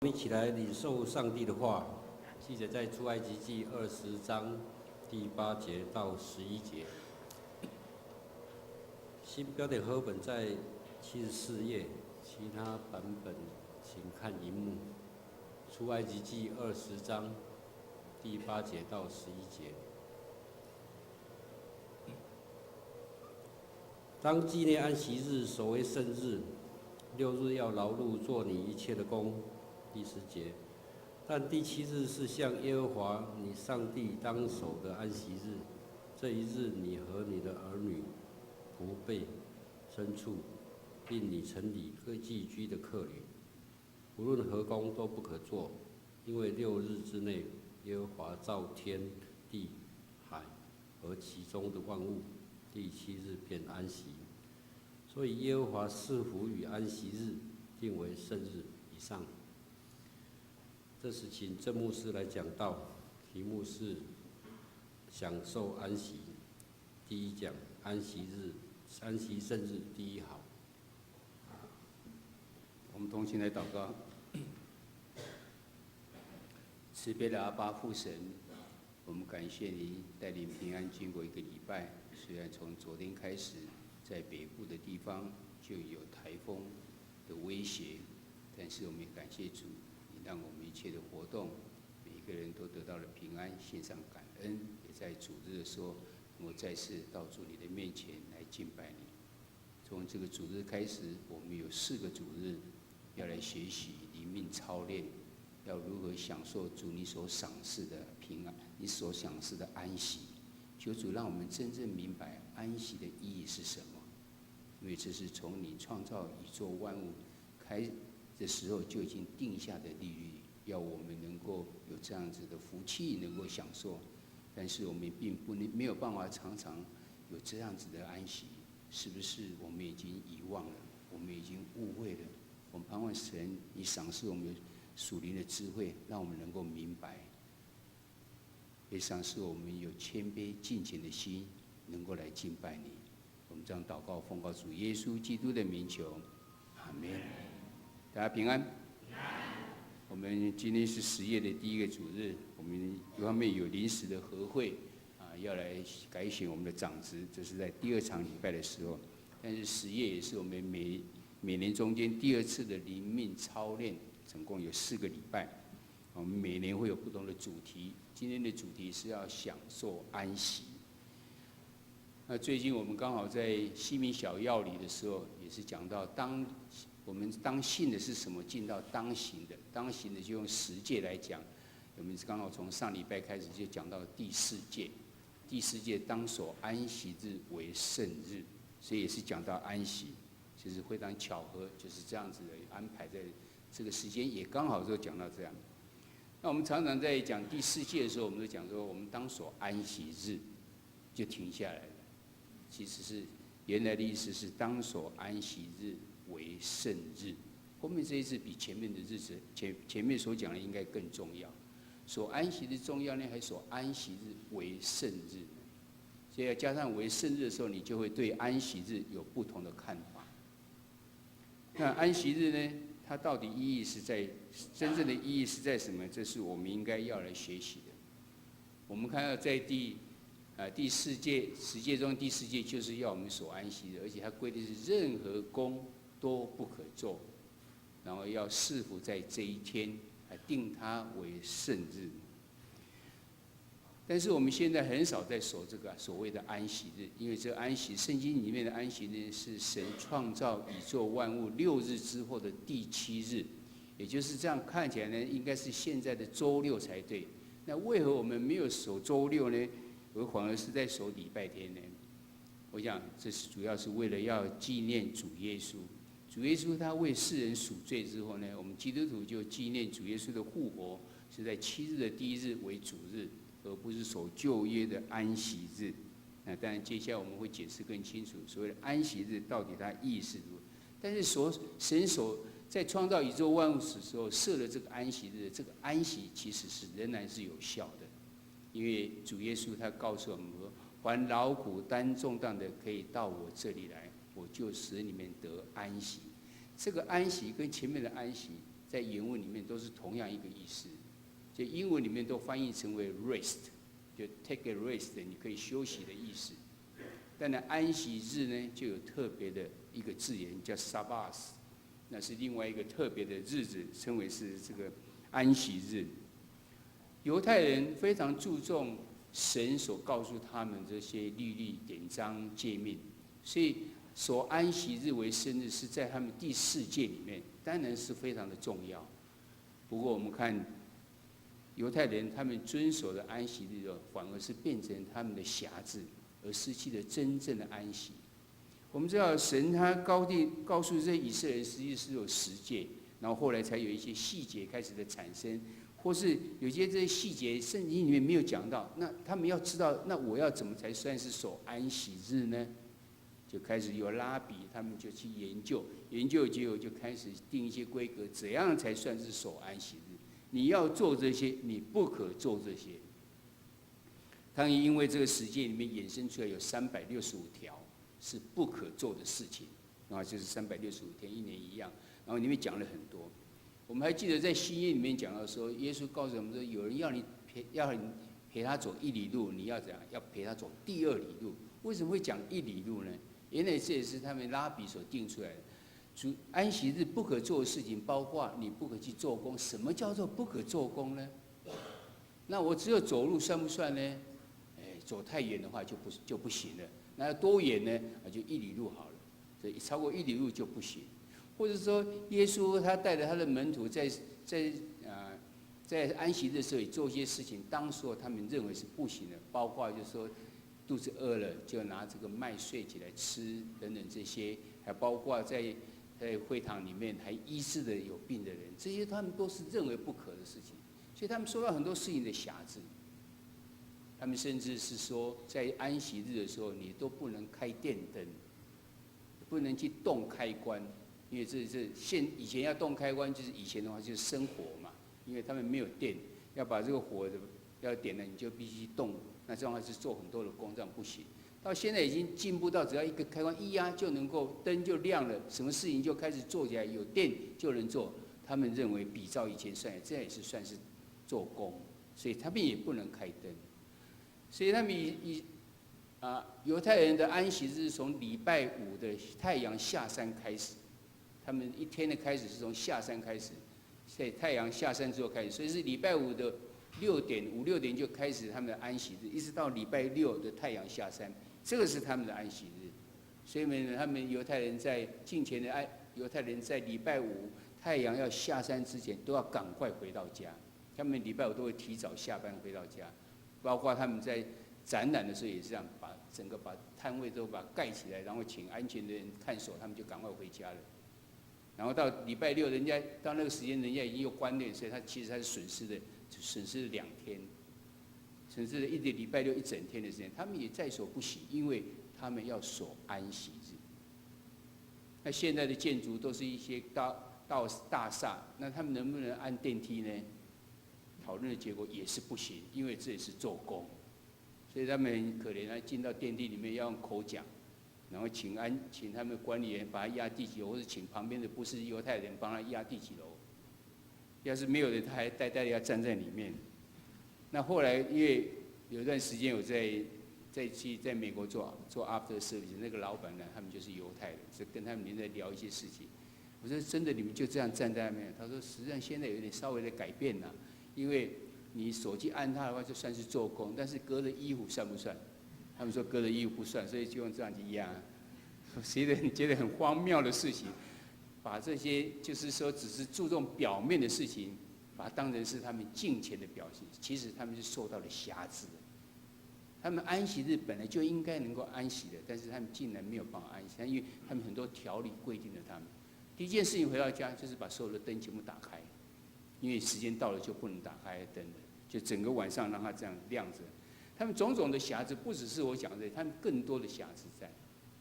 一起来领受上帝的话，记载在出埃及记20章第8节到11节。新标点和本在74页，其他版本请看荧幕。出埃及记20章第8节到11节。当纪念安息日，守为圣日，6日要劳碌做你一切的工。第10节，但第7日是向耶和华你上帝当守的安息日。这一日，你和你的儿女、仆婢、牲畜，并你城里各寄居的客旅，无论何工都不可做，因为6日之内，耶和华造天地海和其中的万物，第7日便安息。所以耶和华赐福与安息日，定为圣日。以上。这时请郑牧师来讲道，题目是享受安息。第一讲安息日，安息圣日第一好。我们同心来祷告。慈悲的阿爸父神，我们感谢您带领平安经过一个礼拜。虽然从昨天开始，在北部的地方就有台风的威胁，但是我们也感谢主，你让我们一切的活动，每一个人都得到了平安，献上感恩，也在主日的时候，能够再次到主你的面前来敬拜你。从这个主日开始，我们有4个主日要来学习灵命操练，要如何享受主你所赏赐的平安，你所赏赐的安息。求主让我们真正明白安息的意义是什么，因为这是从你创造宇宙万物开的时候就已经定下的律例，要我们能够有这样子的福气，能够享受。但是我们并没有办法常常有这样子的安息，是不是我们已经遗忘了？我们已经误会了？我们盼望神，你赏赐我们属灵的智慧，让我们能够明白，也赏赐我们有谦卑敬虔的心，能够来敬拜你。我们这样祷告，奉告主耶稣基督的名求，阿们。大家平安。我们今天是10月的第一个主日，我们一方面有临时的和会要来改选我们的长职，这是在第2场礼拜的时候。但是10月也是我们每年中间第2次的灵命操练，总共有4个礼拜。我们每年会有不同的主题，今天的主题是要享受安息。那最近我们刚好在西敏小要理的时候，也是讲到我们当信的是什么，进到当行的，当行的就用10诫来讲。我们刚好从上礼拜开始就讲到第4诫，第4诫当守安息日为圣日，所以也是讲到安息，就是非常巧合，就是这样子的安排在这个时间，也刚好就讲到这样。那我们常常在讲第4诫的时候，我们都讲说我们当守安息日，就停下来了。其实是原来的意思是当守安息日为圣日，后面这一字比前面的日子前面所讲的应该更重要。守安息日重要呢，还守安息日为圣日？所以要加上为圣日的时候，你就会对安息日有不同的看法。那安息日呢，它到底意义是在真正的意义是在什么？这是我们应该要来学习的。我们看到在第4诫10诫中第4诫就是要我们守安息日，而且它规定是任何工都不可做，然后要视服在这一天，定它为圣日。但是我们现在很少在守这个所谓的安息日，因为这安息圣经里面的安息日是神创造宇宙万物6日之后的第7日，也就是这样看起来呢，应该是现在的周6才对。那为何我们没有守周6呢？我反而是在守礼拜天呢？我想这是主要是为了要纪念主耶稣。主耶稣他为世人赎罪之后呢，我们基督徒就纪念主耶稣的复活，是在7日的第1日为主日，而不是守旧约的安息日。那当然接下来我们会解释更清楚，所谓的安息日到底它意义是如何。但是神在创造宇宙万物的时候设了这个安息日，这个安息其实是仍然是有效的。因为主耶稣他告诉我们说，凡劳苦担重担的，可以到我这里来，我就使你们得安息。这个安息跟前面的安息在原文里面都是同样一个意思，就英文里面都翻译成为 rest， 就 take a rest， 你可以休息的意思。但呢，安息日呢就有特别的一个字眼叫 Sabbath， 那是另外一个特别的日子，称为是这个安息日。犹太人非常注重神所告诉他们这些律例、典章、诫命，所以守安息日为生日是在他们第4诫里面，当然是非常的重要。不过我们看犹太人他们遵守的安息日反而是变成他们的辖制，而失去了真正的安息。我们知道神他告诉这些以色列人，实际是有10诫，然后后来才有一些细节开始的产生，或是有些这些细节圣经里面没有讲到，那他们要知道，那我要怎么才算是守安息日呢？就开始有拉比，他们就去研究，结果就开始定一些规格，怎样才算是守安息日？你要做这些，你不可做这些。当然，因为这个10诫里面衍生出来有365条是不可做的事情，然后就是365天，一年一样，然后里面讲了很多。我们还记得在新约里面讲到说，耶稣告诉我们说，有人要你陪他走1里路，你要怎样？要陪他走第2里路。为什么会讲1里路呢？原来这也是他们拉比所定出来的。安息日不可做的事情，包括你不可去做工。什么叫做不可做工呢？那我只有走路算不算呢？走太远的话就不行了。那要多远呢？就1里路好了。所以超过1里路就不行。或者说，耶稣他带着他的门徒在安息日的时候也做一些事情，当时他们认为是不行的，包括就是说肚子饿了就拿这个麦穗起来吃等等这些，还包括在会堂里面还医治的有病的人，这些他们都是认为不可的事情，所以他们受到很多事情的辖制。他们甚至是说，在安息日的时候，你都不能开电灯，不能去动开关，因为以前要动开关，就是以前的话就是生火嘛，因为他们没有电，要把这个火要点了，你就必须动，那这样的话是做很多的工，这样不行。到现在已经进步到只要一个开关一压就能够灯就亮了，什么事情就开始做起来，有电就能做。他们认为比照以前算，这也是算是做工，所以他们也不能开灯。所以他们犹太人的安息日是从礼拜5的太阳下山开始，他们一天的开始是从下山开始，所以太阳下山之后开始，所以是礼拜5的5、6点就开始他们的安息日，一直到礼拜6的太阳下山，这个是他们的安息日。所以呢，他们犹太人在敬虔的犹太人在礼拜5太阳要下山之前都要赶快回到家，他们礼拜5都会提早下班回到家。包括他们在展览的时候也是这样，把摊位都盖起来，然后请安全的人看守，他们就赶快回家了。然后到礼拜6，人家到那个时间，人家已经又关店，所以其实他是损失了2天，损失了礼拜6一整天的时间，他们也在所不惜，因为他们要守安息日。那现在的建筑都是一些大厦，那他们能不能按电梯呢？讨论的结果也是不行，因为这也是做工，所以他们很可怜，进到电梯里面要用口讲，然后请他们管理员把他压第几楼，或者请旁边的不是犹太人帮他压第几楼。要是没有人，他还呆呆的要站在里面。那后来因为有一段时间我在美国做 after service， 那个老板呢，他们就是犹太人，是跟他们在聊一些事情。我说真的，你们就这样站在那边？他说实际上现在有点稍微的改变了。因为你手机按它的话，就算是做工，但是隔着衣服算不算？他们说隔着衣服不算，所以就用这样去压。觉得很荒谬的事情，把这些就是说只是注重表面的事情，把它当成是他们敬虔的表现，其实他们是受到了辖制的。他们安息日本来就应该能够安息的，但是他们竟然没有办法安息，因为他们很多条例规定了他们。第一件事情回到家就是把所有的灯全部打开。因为时间到了就不能打开灯了，就整个晚上让它这样亮着。他们种种的瑕疵，不只是我讲的，他们更多的瑕疵在。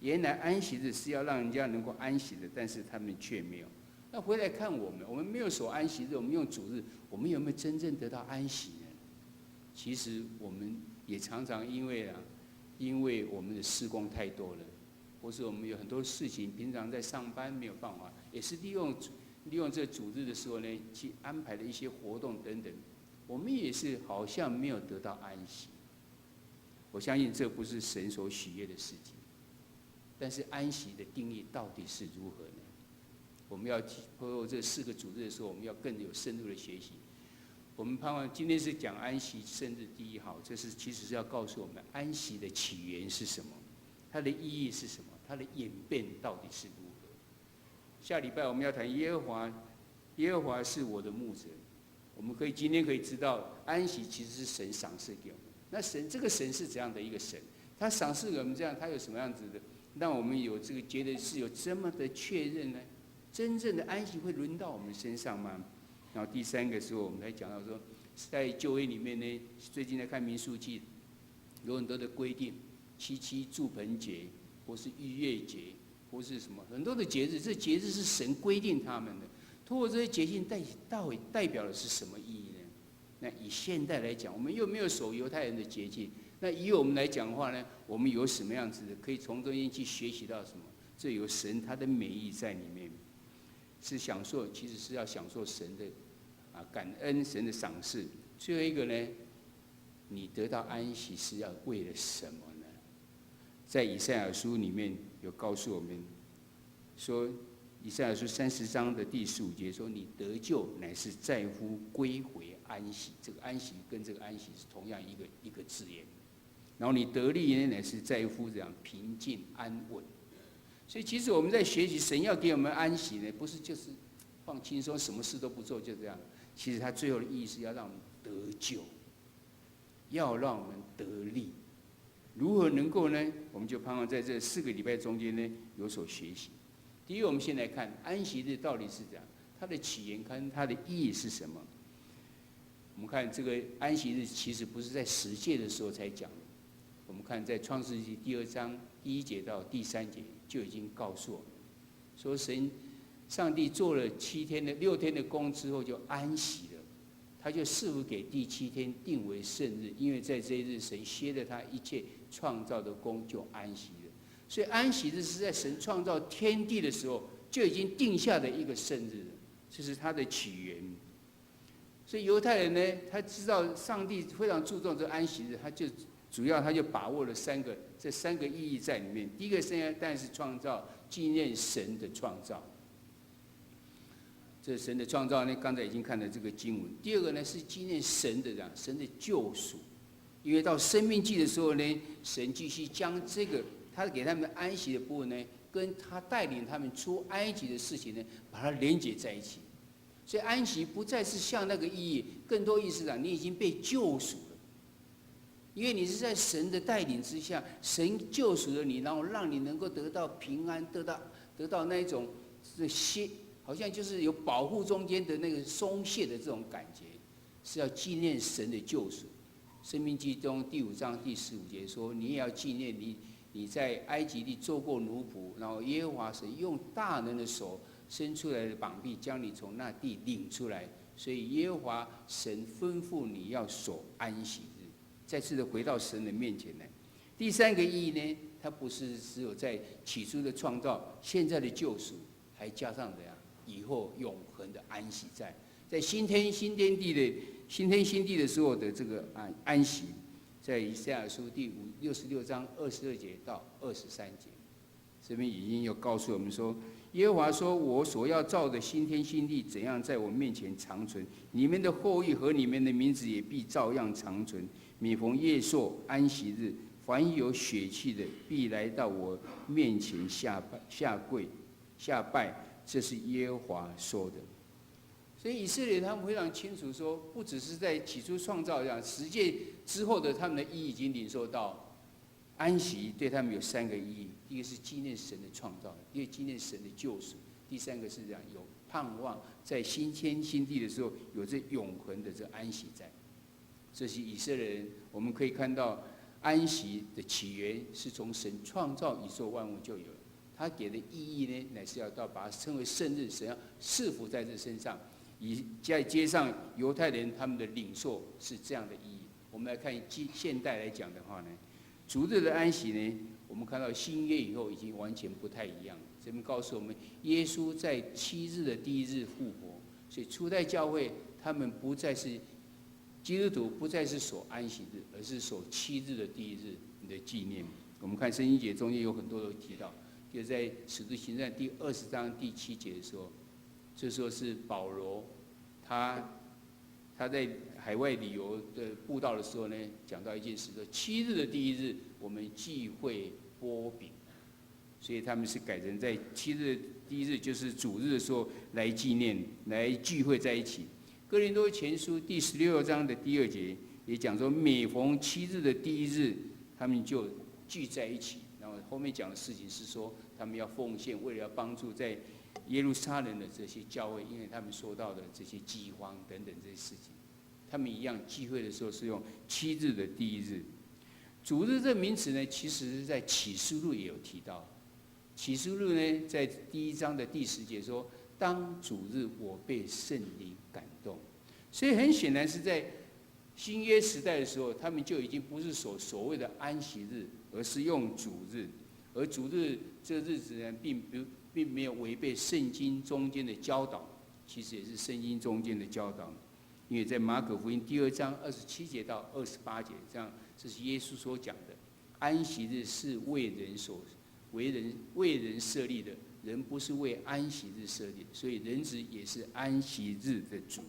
原来安息日是要让人家能够安息的，但是他们却没有。那回来看我们没有守安息日，我们用主日，我们有没有真正得到安息呢？其实我们也常常因为我们的事工太多了，或是我们有很多事情，平常在上班没有办法，也是利用利用这个主日的时候呢，去安排的一些活动等等，我们也是好像没有得到安息。我相信这不是神所喜悦的事情。但是安息的定义到底是如何呢？我们要透过这4个主日的时候，我们要更有深入的学习。我们盼望今天是讲安息圣日第1号，这是其实是要告诉我们安息的起源是什么，它的意义是什么，它的演变到底是如何。下礼拜我们要谈耶和华，耶和华是我的牧者。我们今天可以知道，安息其实是神赏赐给我们。那这个神是怎样的一个神？他赏赐给我们这样，他有什么样子的，让我们有这个觉得是有这么的确认呢？真正的安息会轮到我们身上吗？然后第3个时候，我们才讲到说，在旧约里面呢，最近在看民数记，有很多的规定，七住棚节，或是逾越节，或是什么很多的节日，这节日是神规定他们的。通过这些节庆代表的是什么意义呢？那以现代来讲，我们又没有守犹太人的节庆，那以我们来讲的话呢，我们有什么样子的可以从中间去学习到什么？这有神他的美意在里面，是享受，其实是要享受神的感恩，神的赏赐。最后一个呢，你得到安息是要为了什么呢？在以赛亚书里面有告诉我们说，以赛亚书30章的第15节说：“你得救乃是在乎归回安息。”这个安息跟这个安息是同样一个字眼。然后你得力呢，乃是在乎这样平静安稳。所以其实我们在学习神要给我们安息呢，不是就是放轻松，什么事都不做就这样。其实它最后的意义是要让我们得救，要让我们得力。如何能够呢？我们就盼望在这4个礼拜中间呢有所学习。第一，我们先来看安息日到底是怎样，它的起源跟它的意义是什么。我们看这个安息日其实不是在10诫的时候才讲的，我们看在创世纪第2章第1节到第3节就已经告诉我们，说上帝做了6天的工之后就安息了，他就赐福给第7天定为圣日，因为在这一日神歇了他一切创造的工就安息了。所以安息日是在神创造天地的时候就已经定下的一个圣日了，这是它的起源。所以犹太人呢，他知道上帝非常注重这安息日，他就把握了这3个意义在里面。第一个当然是创造，纪念神的创造。这神的创造呢，刚才已经看了这个经文。第二个呢是纪念神的救赎，因为到生命记的时候呢，神继续将这个他给他们安息的部分呢，跟他带领他们出埃及的事情呢，把它连结在一起。所以安息不再是像那个意义，更多意思你已经被救赎了，因为你是在神的带领之下，神救赎了你，然后让你能够得到平安，得到那一种好像就是有保护中间的那个松懈的这种感觉，是要纪念神的救赎。申命记中第5章第15节说：“你也要纪念你在埃及地做过奴仆，然后耶和华神用大能的手伸出来的膀臂将你从那地领出来，所以耶和华神吩咐你要守安息日。”再次的回到神的面前来。第3个意义呢，它不是只有在起初的创造，现在的救赎，还加上以后永恒的安息在新天新地的时候的这个安息，在以赛亚书第66章22节到23节，这边已经有告诉我们说，耶和华说：“我所要造的新天新地怎样在我面前长存，你们的后裔和你们的名字也必照样长存。每逢夜朔安息日，凡有血气的必来到我面前下拜。”这是耶和华说的。所以以色列他们非常清楚说，不只是在起初创造这样10诫之后的他们的意义已经领受到，安息对他们有3个意义：第一个是纪念神的创造，第二个纪念神的救赎，第3个是有盼望在新天新地的时候有这永恒的这安息在。这是以色列人，我们可以看到安息的起源是从神创造宇宙万物就有了。他给的意义呢，乃是要把它称为圣日，神要赐福在这身上。再接上犹太人他们的领受是这样的意义。我们来看现代来讲的话呢，主日的安息呢，我们看到新约以后已经完全不太一样。这边告诉我们，耶稣在7日的第1日复活，所以初代教会他们不再是基督徒，不再是守安息日，而是守7日的第1日的纪念。我们看圣经节中间有很多都提到，就在使徒行传第20章第7节的时候，这时候是保罗他在海外旅游的布道的时候呢，讲到一件事，说7日的第1日我们忌讳擘饼，所以他们是改成在7日的第1日，就是主日的时候来纪念，来聚会在一起。哥林多前书第16章的第2节也讲说，每逢7日的第1日，他们就聚在一起。然后后面讲的事情是说，他们要奉献，为了要帮助在耶路撒冷的这些教会，因为他们说到的这些饥荒等等这些事情，他们一样聚会的时候是用7日的第1日。主日这名词呢，其实是在启示录也有提到。启示录呢，在第1章的第10节说，当主日我被圣灵感动。所以很显然是在新约时代的时候，他们就已经不是所谓的安息日，而是用主日。而主日这日子呢，并没有违背圣经中间的教导，其实也是圣经中间的教导。因为在马可福音第2章27节到28节，这是耶稣所讲的，安息日是为人设立的，人不是为安息日设立的，所以人子也是安息日的主。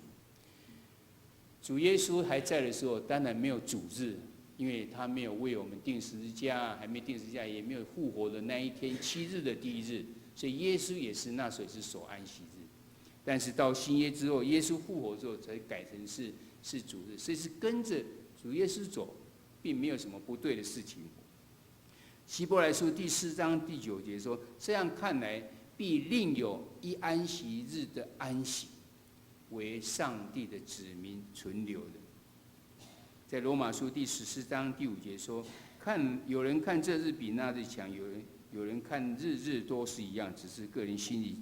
主耶稣还在的时候，当然没有主日，因为他没有为我们定十字架，还没定十字架，也没有复活的那一天7日的第1日，所以耶稣也是那时候也是守安息日。但是到新约之后，耶稣复活之后，才改成是主日，所以是跟着主耶稣走，并没有什么不对的事情。希伯来书第4章第9节说：“这样看来，必另有一安息日的安息，为上帝的子民存留的。”在罗马书第14章第5节说：“有人看这日比那日强，有人看日日都是一样，只是个人心里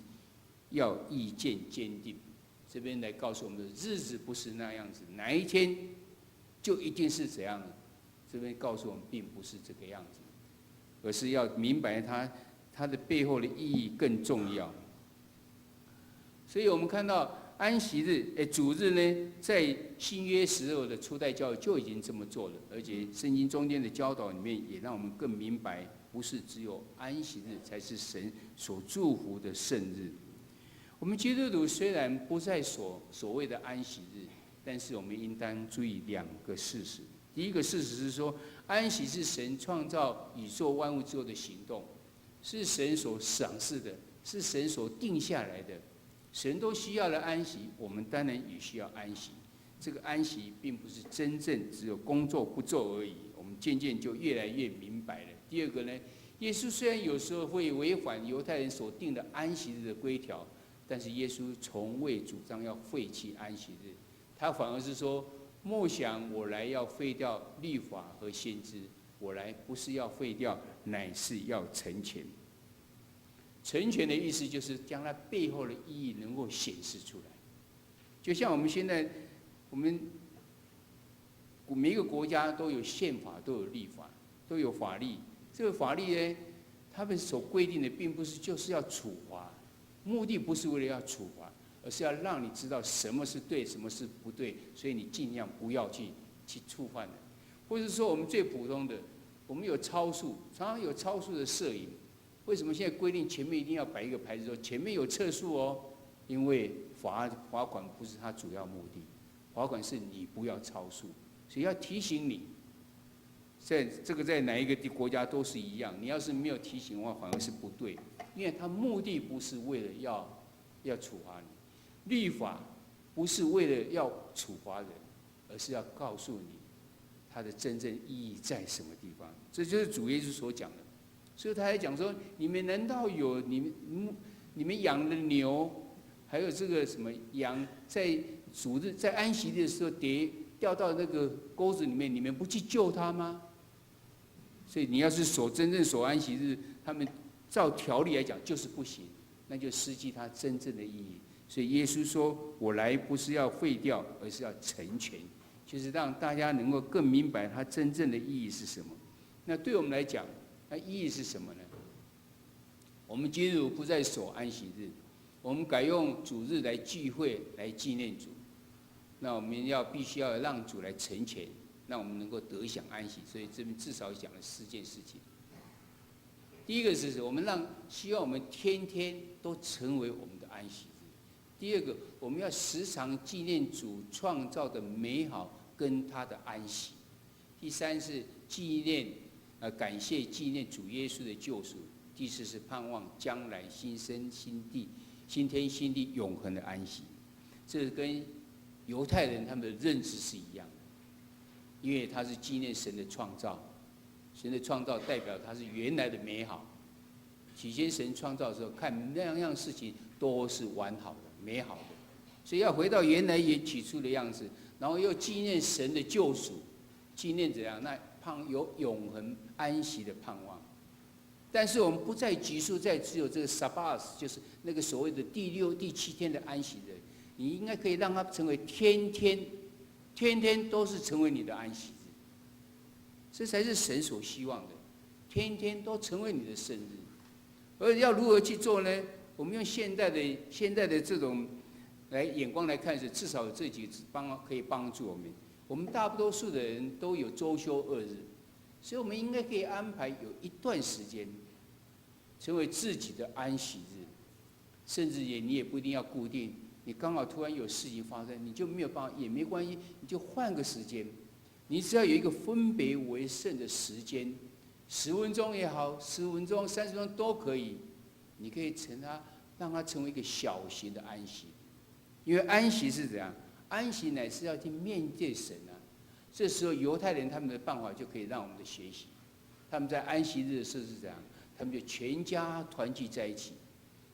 要意见坚定。”这边来告诉我们的日子不是那样子，哪一天就一定是怎样的。这边告诉我们，并不是这个样子，而是要明白它的背后的意义更重要。所以我们看到安息日，主日呢，在新约时候的初代教会就已经这么做了，而且圣经中间的教导里面也让我们更明白，不是只有安息日才是神所祝福的圣日。我们基督徒虽然不在所谓的安息日，但是我们应当注意2个事实。第一个事实是说，安息是神创造宇宙万物之后的行动，是神所赏识的，是神所定下来的。神都需要了安息，我们当然也需要安息。这个安息并不是真正只有工作不做而已，我们渐渐就越来越明白了。第二个呢，耶稣虽然有时候会违反犹太人所定的安息日的规条，但是耶稣从未主张要废弃安息日，他反而是说：“莫想我来要废掉律法和先知，我来不是要废掉，乃是要成全。”成全的意思就是将它背后的意义能够显示出来。就像我们现在，我们每一个国家都有宪法，都有立法，都有法律。这个法律呢，他们所规定的并不是就是要处罚，目的不是为了要处罚，而是要让你知道什么是对，什么是不对，所以你尽量不要去触犯的。或者说我们最普通的，我们有超速，常常有超速的摄影。为什么现在规定前面一定要摆一个牌子说前面有测速哦？因为罚款不是它主要目的，罚款是你不要超速，所以要提醒你。在哪一个国家都是一样，你要是没有提醒的话，反而是不对，因为它目的不是为了要处罚你，律法不是为了要处罚人，而是要告诉你它的真正意义在什么地方。这就是主耶稣所讲的。所以他还讲说：“你们难道有你们养的牛，还有这个什么羊，在主日在安息日的时候掉到那个沟子里面，你们不去救它吗？”所以你要是真正守安息日，他们照条例来讲就是不行，那就失去它真正的意义。所以耶稣说：“我来不是要废掉，而是要成全，就是让大家能够更明白它真正的意义是什么。”那对我们来讲，那意义是什么呢？我们基督徒不再守安息日，我们改用主日来聚会来纪念主。那我们必须要让主来成全，让我们能够得享安息。所以这边至少讲了4件事情。第一个是我们希望我们天天都成为我们的安息日。第二个，我们要时常纪念主创造的美好跟他的安息。第三是感谢纪念主耶稣的救赎。第四是盼望将来新生新地、新天新地永恒的安息。这跟犹太人他们的认知是一样的，因为他是纪念神的创造，神的创造代表他是原来的美好。起先神创造的时候，看那样事情都是完好的、美好的，所以要回到原来也起初的样子，然后又纪念神的救赎，纪念怎样？那有永恒安息的盼望。但是我们不再拘束在只有这个 Sabbath， 就是那个所谓的第6、第7天的安息日。你应该可以让它成为天天都是成为你的安息日，这才是神所希望的，天天都成为你的圣日。而要如何去做呢？我们用现在的这种眼光来看，是至少有这几个可以帮助我们。我们大多数的人都有周休2日，所以我们应该可以安排有一段时间成为自己的安息日，甚至你也不一定要固定。你刚好突然有事情发生，你就没有办法，也没关系，你就换个时间。你只要有一个分别为圣的时间，10分钟也好，15分钟、30分钟都可以。你可以让它成为一个小型的安息，因为安息是怎样？安息乃是要去面对神啊。这时候犹太人他们的办法就可以让我们的学习。他们在安息日的时候是怎样？他们就全家团聚在一起，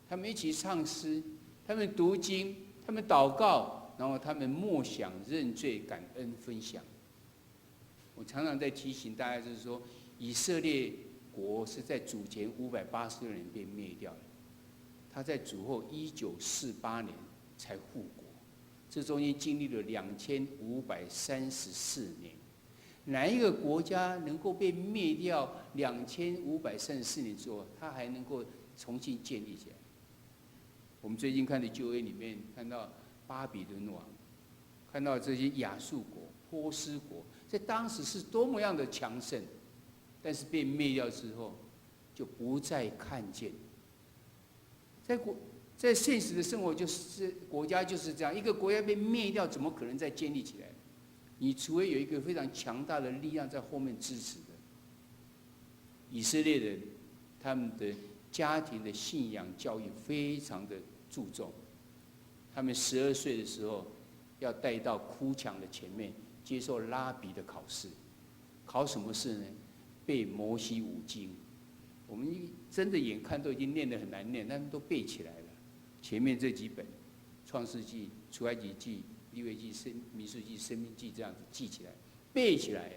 他们一起唱诗。他们读经，他们祷告，然后他们默想、认罪、感恩、分享。我常常在提醒大家，就是说，以色列国是在主前586年被灭掉的，他在主后1948年才复国，这中间经历了2534年。哪一个国家能够被灭掉2534年之后，他还能够重新建立起来？我们最近看的旧约里面看到巴比伦王，看到这些亚述国、波斯国，在当时是多么样的强盛，但是被灭掉之后，就不再看见。在现实的生活，就是国家就是这样，一个国家被灭掉，怎么可能再建立起来？你除非有一个非常强大的力量在后面支持的。以色列人，他们的家庭的信仰教育非常的注重，他们12岁的时候要带到哭墙的前面接受拉比的考试，考什么试呢？背摩西5经。我们真的眼看都已经念得很难念，他们都背起来了。前面这几本，创世纪、出埃及记、利未记、民数记、申命记这样子记起来，背起来。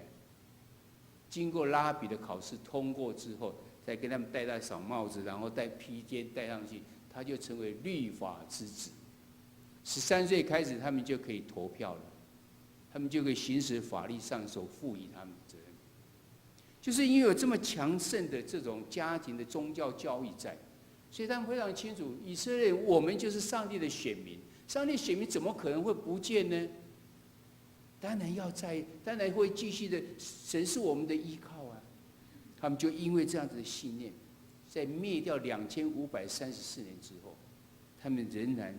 经过拉比的考试通过之后，再给他们戴小帽子，然后戴披肩戴上去，他就成为律法之子。13岁开始，他们就可以投票了，他们就可以行使法律上所赋予他们的责任。就是因为有这么强盛的这种家庭的宗教教育在，所以他们非常清楚，以色列我们就是上帝的选民，上帝的选民怎么可能会不见呢？当然要在，当然会继续的，神是我们的依靠啊。他们就因为这样子的信念，在灭掉2534年之后，他们仍然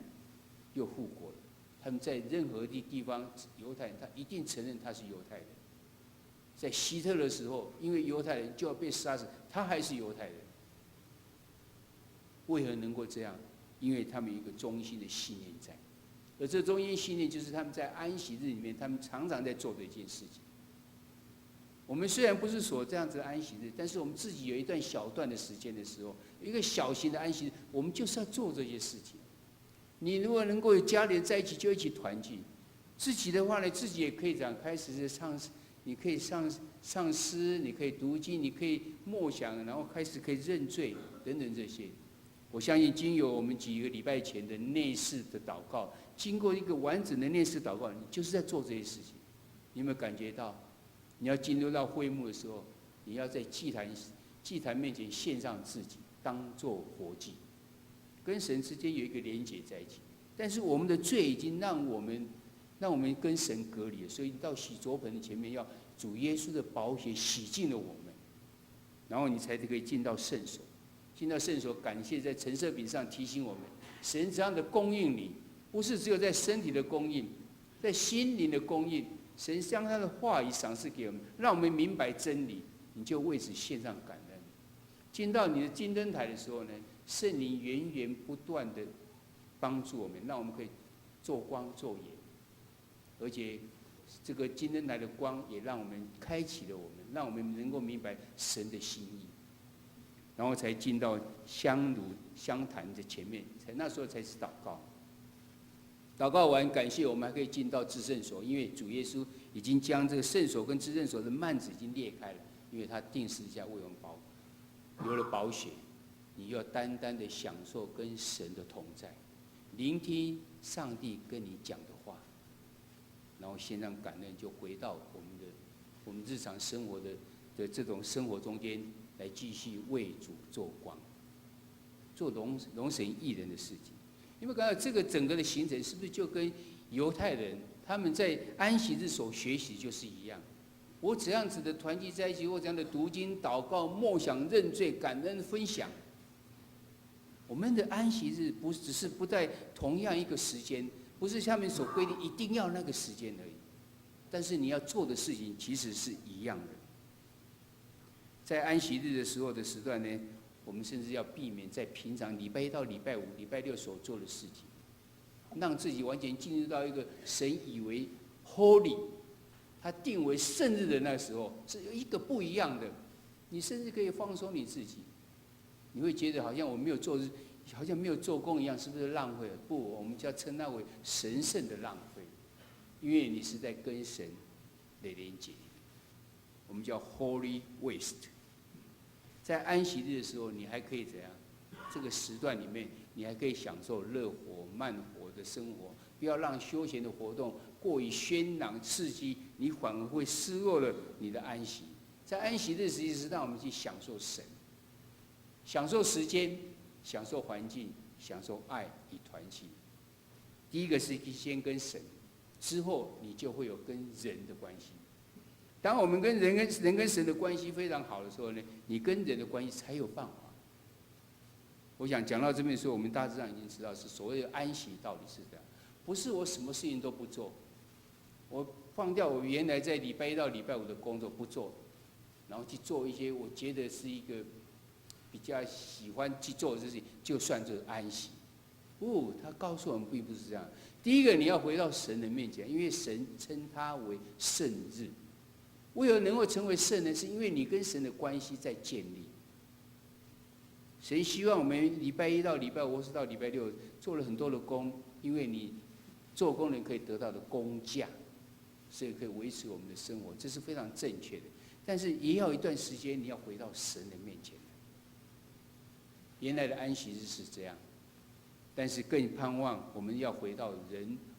又复国了。他们在任何地方，犹太人他一定承认他是犹太人。在希特勒的时候，因为犹太人就要被杀死，他还是犹太人。为何能够这样？因为他们有一个忠心的信念在。而这忠心信念就是他们在安息日里面，他们常常在做的一件事情。我们虽然不是说这样子的安息日，但是我们自己有一段小段的时间的时候，一个小型的安息日，我们就是要做这些事情。你如果能够有家里人在一起，就一起团聚；自己的话呢，自己也可以这样开始唱，你可以唱诗，你可以读经，你可以默想，然后开始可以认罪等等这些。我相信经由我们几个礼拜前的内室的祷告，经过一个完整的内室祷告，你就是在做这些事情。你有没有感觉到？你要进入到会幕的时候，你要在祭坛面前献上自己，当作活祭，跟神之间有一个连结在一起。但是我们的罪已经让我们跟神隔离了，所以到洗濯盆的前面要主耶稣的宝血洗净了我们，然后你才可以进到圣所。进到圣所，感谢在陈设饼上提醒我们，神这样的供应你，不是只有在身体的供应，在心灵的供应。神将他的话语赏赐给我们，让我们明白真理，你就为此献上感恩。进到你的金灯台的时候呢，圣灵源源不断的帮助我们，让我们可以做光做盐，而且这个金灯台的光也让我们开启了我们，让我们能够明白神的心意，然后才进到香炉香坛的前面，那时候才是祷告。祷告完，感谢我们还可以进到至圣所，因为主耶稣已经将这个圣所跟至圣所的幔子已经裂开了，因为他定十字架为我们流了宝血。你要单单的享受跟神的同在，聆听上帝跟你讲的话，然后献上感恩，就回到我们日常生活的这种生活中间来继续为主做光，做荣神益人的事情。因为刚才这个整个的行程是不是就跟犹太人他们在安息日所学习就是一样？我这样子的团聚在一起，或这样的读经、祷告、默想、认罪、感恩、分享。我们的安息日不只是不在同样一个时间，不是下面所规定一定要那个时间而已，但是你要做的事情其实是一样的。在安息日的时候的时段呢，我们甚至要避免在平常礼拜一到礼拜五、礼拜六所做的事情，让自己完全进入到一个神以为 holy， 他定为圣日的那时候，是有一个不一样的。你甚至可以放松你自己，你会觉得好像我没有做，好像没有做工一样，是不是浪费了？不，我们就要称它为神圣的浪费，因为你是在跟神的连结，我们叫 holy waste。在安息日的时候，你还可以怎样？这个时段里面，你还可以享受热火慢活的生活，不要让休闲的活动过于喧嚷刺激，你反而会失落了你的安息。在安息日，实际是让我们去享受神，享受时间，享受环境，享受爱与团契。第一个是先跟神，之后你就会有跟人的关系。当我们跟人跟神的关系非常好的时候呢，你跟人的关系才有办法。我想讲到这边的时候，我们大致上已经知道是所谓的安息到底是这样，不是我什么事情都不做，我放掉我原来在礼拜一到礼拜五的工作不做，然后去做一些我觉得是一个比较喜欢去做的事情，就算这安息。不，他告诉我们并不是这样。第一个，你要回到神的面前，因为神称它为圣日。为何能够成为圣呢？是因为你跟神的关系在建立。神希望我们礼拜一到礼拜五或是到礼拜六做了很多的工，因为你做工人可以得到的工价，所以可以维持我们的生活，这是非常正确的。但是也要一段时间，你要回到神的面前。原来的安息日是这样，但是更盼望我们要回到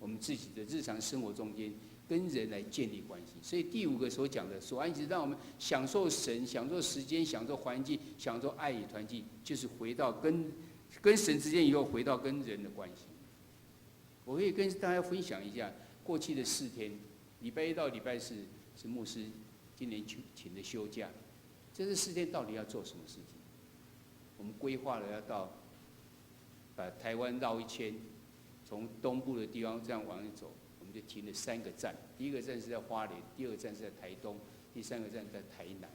我们自己的日常生活中间，跟人来建立关系。所以第五个所讲的所安息，让我们享受神、享受时间、享受环境、享受爱与团契，就是回到跟神之间以后回到跟人的关系。我可以跟大家分享一下过去的4天，礼拜一到礼拜四是牧师今年请的休假，这4天到底要做什么事情？我们规划了要把台湾绕一圈，从东部的地方这样往里走。我们就停了3个站，第一个站是在花莲，第2个站是在台东，第3个站在台南。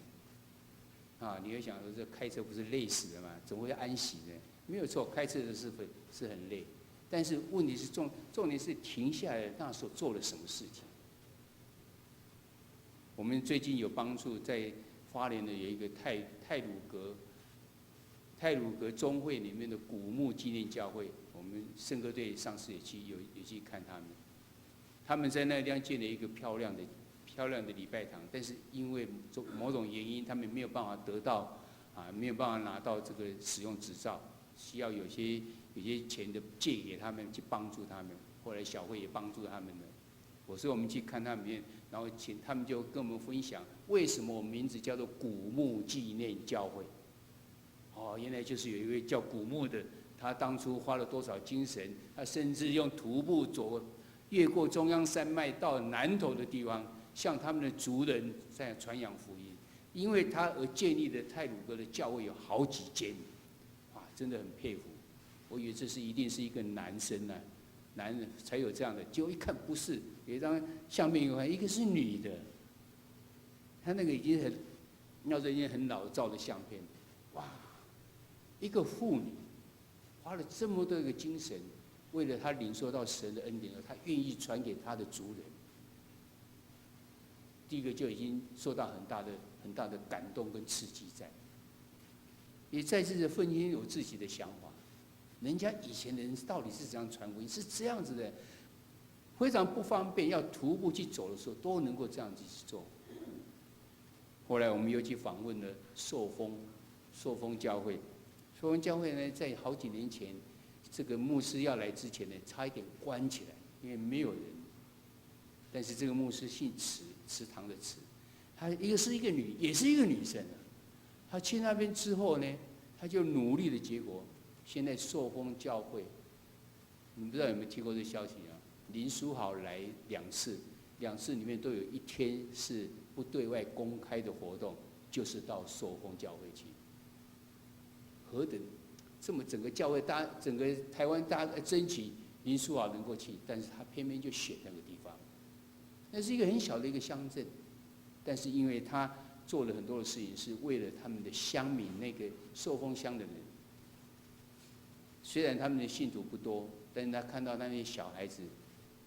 你会想说，这开车不是累死了吗？怎么会安息呢？没有错，开车的是很累，但是问题是重点是停下来那所做了什么事情。我们最近有帮助在花莲的有一个太鲁阁中会里面的古墓纪念教会，我们圣歌队上次也去看他们。他们在那个地方建了一个漂亮的礼拜堂，但是因为某种原因，他们没有办法得到没有办法拿到这个使用执照，需要有些钱的借给他们去帮助他们。后来小会也帮助他们了。所以我们去看他们，然后他们就跟我们分享为什么我们名字叫做古墓纪念教会。哦，原来就是有一位叫古木的，他当初花了多少精神，他甚至用徒步越过中央山脉到南头的地方，向他们的族人在传扬福音。因为他而建立的太鲁阁的教会有好几间，哇，真的很佩服。我以为这一定是一个男生呢、男人才有这样的，结果一看不是，有一张相片一个是女的，他那个已经要是已经很老照的相片，哇，一个妇女花了这么多的精神，为了她领受到神的恩典，而她愿意传给她的族人。第一个就已经受到很大的感动跟刺激在，也再次的愤青有自己的想法。人家以前的人到底是怎样传福音？是这样子的，非常不方便，要徒步去走的时候，都能够这样子去做。后来我们又去访问了寿丰教会，寿丰教会呢，在好几年前，这个牧师要来之前呢，差一点关起来，因为没有人。但是这个牧师姓池，池塘的池，她一个是一个也是一个女生啊。她去那边之后呢，她就努力的结果，现在寿丰教会，你们不知道有没有听过这消息啊？林书豪来2次，2次里面都有1天是不对外公开的活动，就是到寿丰教会去。何等这么整个教会整个台湾大家争取林书豪能够去，但是他偏偏就选那个地方。那是一个很小的一个乡镇，但是因为他做了很多的事情，是为了他们的乡民，那个寿丰乡的人。虽然他们的信徒不多，但是他看到那些小孩子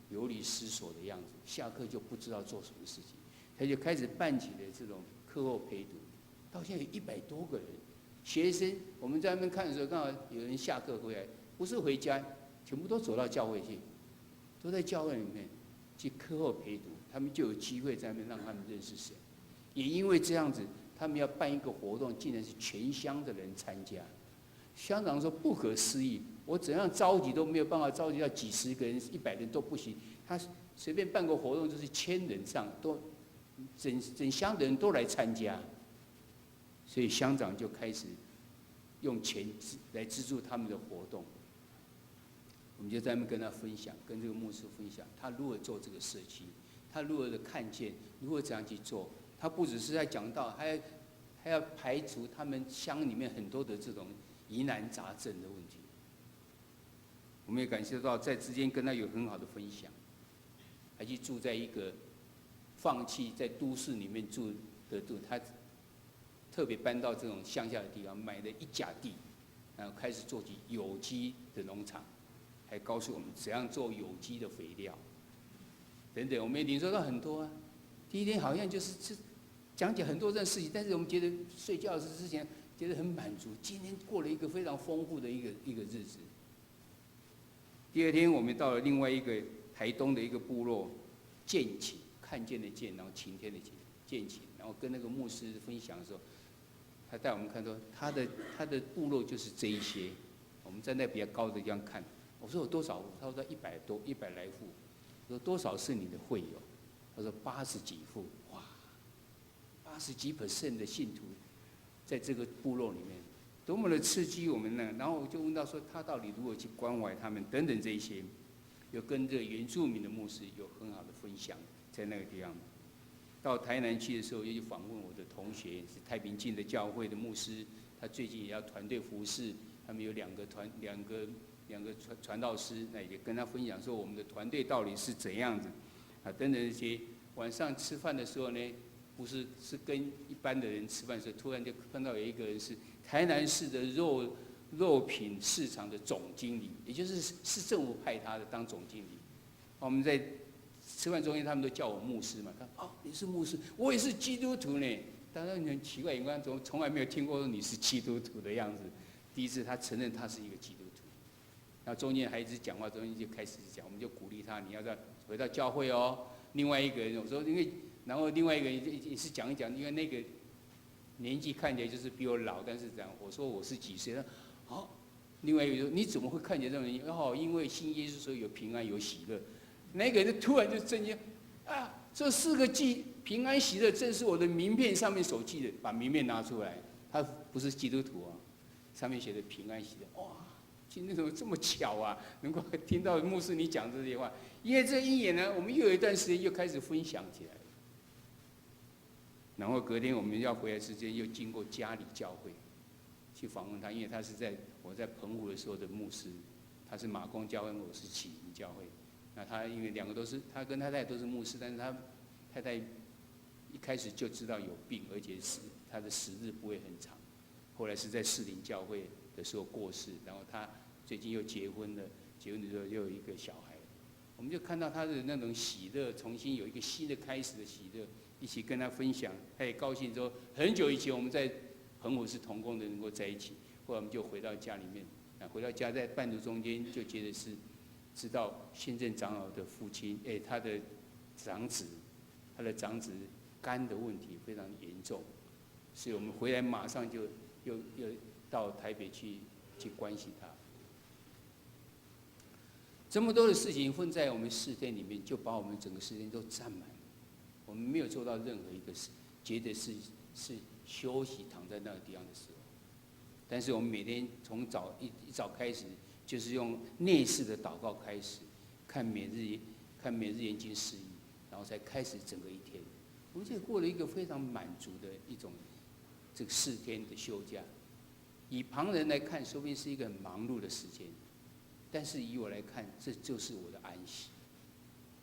流离失所的样子，下课就不知道做什么事情，他就开始办起了这种课后陪读，到现在有100多个人。学生我们在那边看的时候，刚好有人下课回来，不是回家，全部都走到教会去，都在教会里面去课后陪读，他们就有机会在那边让他们认识神。也因为这样子，他们要办一个活动，竟然是全乡的人参加。乡长说不可思议，我怎样召集都没有办法召集到几十个人、100人都不行。他随便办个活动就是1000人上，都整乡的人都来参加。所以乡长就开始用钱来资助他们的活动。我们就在那边跟他分享，跟这个牧师分享，他如何做这个社区，他如何的看见，如何怎样去做。他不只是在讲道，还要排除他们乡里面很多的这种疑难杂症的问题。我们也感谢到在之间跟他有很好的分享，还去住在一个放弃在都市里面住，他特别搬到这种乡下的地方，买了1甲地，然后开始做起有机的农场，还告诉我们怎样做有机的肥料，等等，我们也领受到很多啊。第一天好像就是讲解很多这事情，但是我们觉得睡觉之前觉得很满足。今天过了一个非常丰富的一个日子。第2天我们到了另外一个台东的一个部落，见晴，看见的见，然后晴天的晴，见晴，然后跟那个牧师分享的时候，他带我们看说他的部落就是这一些。我们站在比较高的地方看，我说有多少户？他说100来户。我说多少是你的会友？他说80几户。哇，80几%的信徒在这个部落里面，多么的刺激我们呢？然后我就问到说他到底如何去关怀他们等等这一些，有跟这个原住民的牧师有很好的分享，在那个地方。到台南去的时候，又去访问我的同学，是太平径的教会的牧师，他最近也要团队服事，他们有两个传道师，那也跟他分享说我们的团队到底是怎样子，啊，等等这些。晚上吃饭的时候呢，不是跟一般的人吃饭的时候，突然就看到有一个人是台南市的肉品市场的总经理，也就是市政府派他的当总经理。我们在吃饭中间，他们都叫我牧师嘛。他哦，你是牧师，我也是基督徒呢。当然很奇怪，眼光从来没有听过说你是基督徒的样子。第一次他承认他是一个基督徒，然后中间还一直讲话，中间就开始讲，我们就鼓励他，你要再回到教会哦。另外一个人我说，然后另外一个人也是讲一讲，因为那个年纪看起来就是比我老，但是讲我说我是几岁，哦，另外一个说你怎么会看起来这么年轻？哦，因为信耶稣时候有平安有喜乐。那个人突然就震惊，啊，这4个记平安喜乐，正是我的名片上面所记的，把名片拿出来，他不是基督徒啊，上面写的平安喜乐，哇！今天怎么这么巧啊？能够听到牧师你讲这些话，因为这一眼呢，我们又有一段时间又开始分享起来。然后隔天我们要回来之前，又经过嘉里教会去访问他，因为他是我在澎湖的时候的牧师，他是马公教会，我是启明教会。那他因为两个都是，他跟他太太都是牧师，但是他太太一开始就知道有病，而且他的时日不会很长。后来是在士林教会的时候过世，然后他最近又结婚了，结婚的时候又有一个小孩，我们就看到他的那种喜乐，重新有一个新的开始的喜乐，一起跟他分享，他也高兴说，很久以前我们在澎湖是同工的，能够在一起，后来我们就回到家里面，回到家在半途中间就觉得是知道现任长老的父亲，他的长子肝的问题非常严重，所以我们回来马上就又到台北去关心他。这么多的事情混在我们4天里面，就把我们整个4天都占满了。我们没有做到任何一个事，觉得是休息躺在那个地方的时候。但是我们每天从一早开始，就是用内视的祷告开始，看每日研经释义，然后才开始整个一天。我们就过了一个非常满足的一种这个4天的休假。以旁人来看，说不定是一个很忙碌的时间，但是以我来看，这就是我的安息。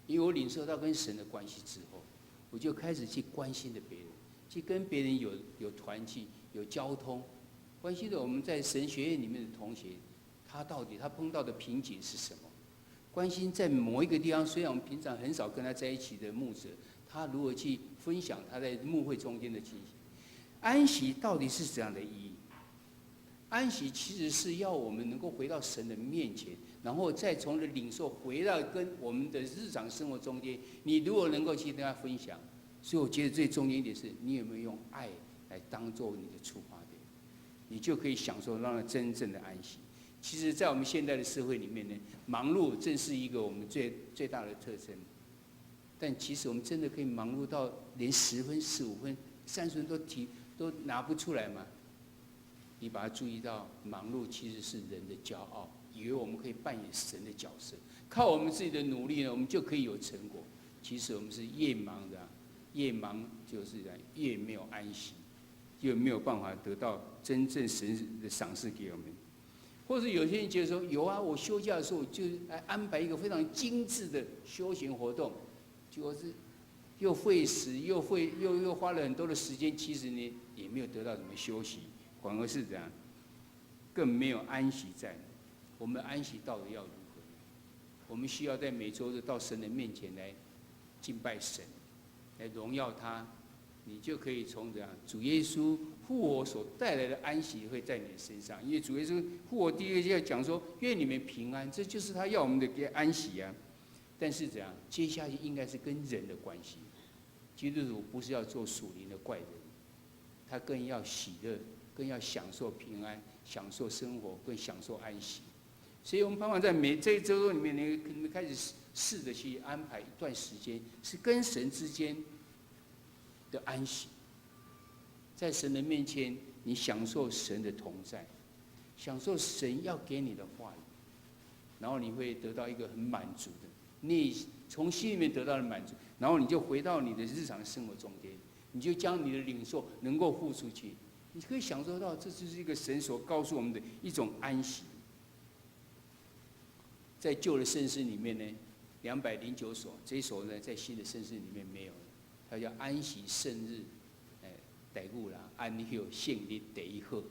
因为我领受到跟神的关系之后，我就开始去关心的别人，去跟别人有团契、有交通，关心的我们在神学院里面的同学，他碰到的瓶颈是什么？关心在某一个地方，虽然我们平常很少跟他在一起的牧者，他如何去分享他在牧会中间的情形？安息到底是怎样的意义？安息其实是要我们能够回到神的面前，然后再从的领受回到跟我们的日常生活中间，你如果能够去跟他分享，所以我觉得最重要一点是你有没有用爱来当做你的出发点，你就可以享受到真正的安息。其实，在我们现在的社会里面呢，忙碌正是一个我们最大的特征。但其实我们真的可以忙碌到连10分、15分、30分都拿不出来吗？你把它注意到，忙碌其实是人的骄傲，以为我们可以扮演神的角色，靠我们自己的努力呢，我们就可以有成果。其实我们是越忙的，越忙就是越没有安息，越没有办法得到真正神的赏赐给我们。或者有些人觉得说，有啊，我休假的时候就来安排一个非常精致的休闲活动，结果是又费时又花了很多的时间，其实呢也没有得到什么休息。反而是怎样，更没有安息在。我们安息到底要如何？我们需要在每周日到神的面前来敬拜神，来荣耀他。你就可以从怎样主耶稣复活所带来的安息会在你的身上。因为主耶稣复活第一个就要讲说，愿你们平安，这就是他要我们的安息啊。但是怎样，接下去应该是跟人的关系。基督徒不是要做属灵的怪人，他更要喜乐。更要享受平安，享受生活，更享受安息。所以我们盼望在这一周里面，你们开始试着去安排一段时间，是跟神之间的安息。在神的面前，你享受神的同在，享受神要给你的话语，然后你会得到一个很满足的，你从心里面得到的满足，然后你就回到你的日常生活中间，你就将你的领受能够付出去。你可以享受到，这就是一个神所告诉我们的一种安息。在旧的圣诗里面呢，209首，这一首呢在新的圣诗里面没有，它叫安息圣日，第五啦，安息圣日第一好，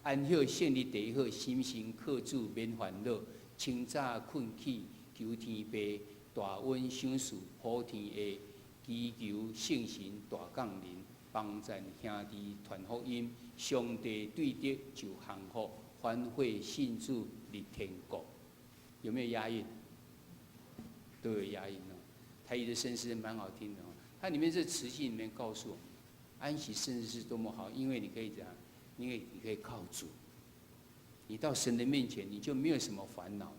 安息圣日第一好，心心靠主免烦恼，清早困起求天父，大温享受普天下，祈求圣神大降临。帮赞兄弟传福音，上帝对得就幸福，欢会信主入天国。有没有押韵？都有押韵哦。台语的圣诗蛮好听的哦。它里面这词句里面告诉我们，安息圣日是多么好，因为你可以怎样？因为你可以靠主，你到神的面前，你就没有什么烦恼了。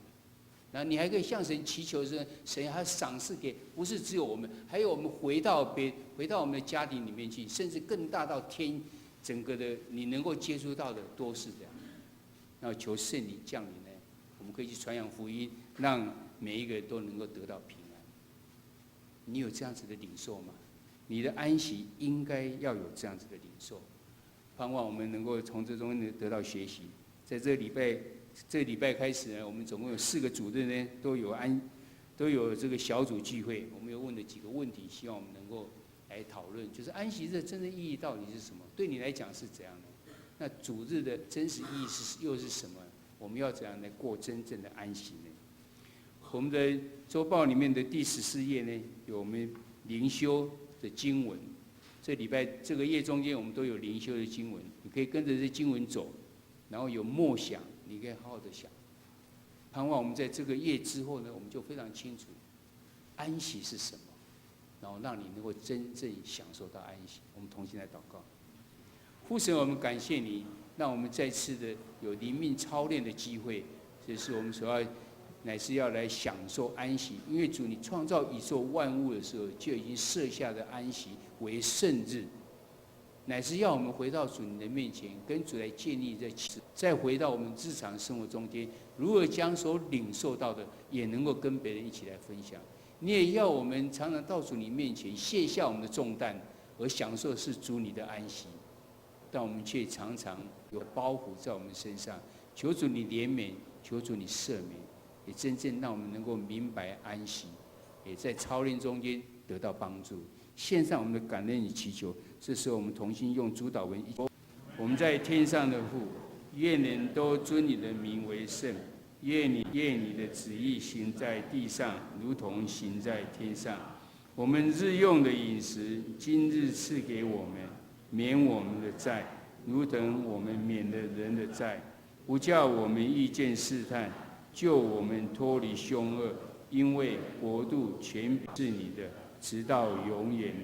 然后你还可以向神祈求说，神还赏赐给，不是只有我们，还有我们回到我们的家庭里面去，甚至更大到天，整个的你能够接触到的都是这样。然后求圣灵降临呢，我们可以去传扬福音，让每一个人都能够得到平安。你有这样子的领受吗？你的安息应该要有这样子的领受。盼望我们能够从这中得到学习。在这个礼拜开始呢，我们总共有4个主日呢，都有这个小组聚会。我们有问了几个问题，希望我们能够来讨论，就是安息日真正意义到底是什么？对你来讲是怎样的？那主日的真实意义又是什么？我们要怎样来过真正的安息呢？我们的周报里面的第14页呢，有我们灵修的经文。这礼拜这个页中间，我们都有灵修的经文，你可以跟着这经文走，然后有默想，你可以好好的想。盼望我们在这个页之后呢，我们就非常清楚安息是什么，然后让你能够真正享受到安息。我们同心来祷告。父神，我们感谢你，让我们再次的有灵命操练的机会，这是我们乃是要来享受安息。因为主，你创造宇宙万物的时候，就已经设下的安息为圣日，乃是要我们回到主你的面前，跟主来建立这启示，再回到我们日常生活中间，如何将所领受到的，也能够跟别人一起来分享。你也要我们常常到主你面前卸下我们的重担，而享受是主你的安息。但我们却常常有包袱在我们身上，求主你怜悯，求主你赦免，也真正让我们能够明白安息，也在操练中间得到帮助。献上我们的感恩与祈求，这时候我们同心用主祷文：我们在天上的父，愿人都尊你的名为圣，愿你的旨意行在地上，如同行在天上。我们日用的饮食，今日赐给我们，免我们的债，如同我们免了人的债，不叫我们遇见试探，救我们脱离凶恶。因为国度、权柄是你的，直到永远。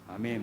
阿们。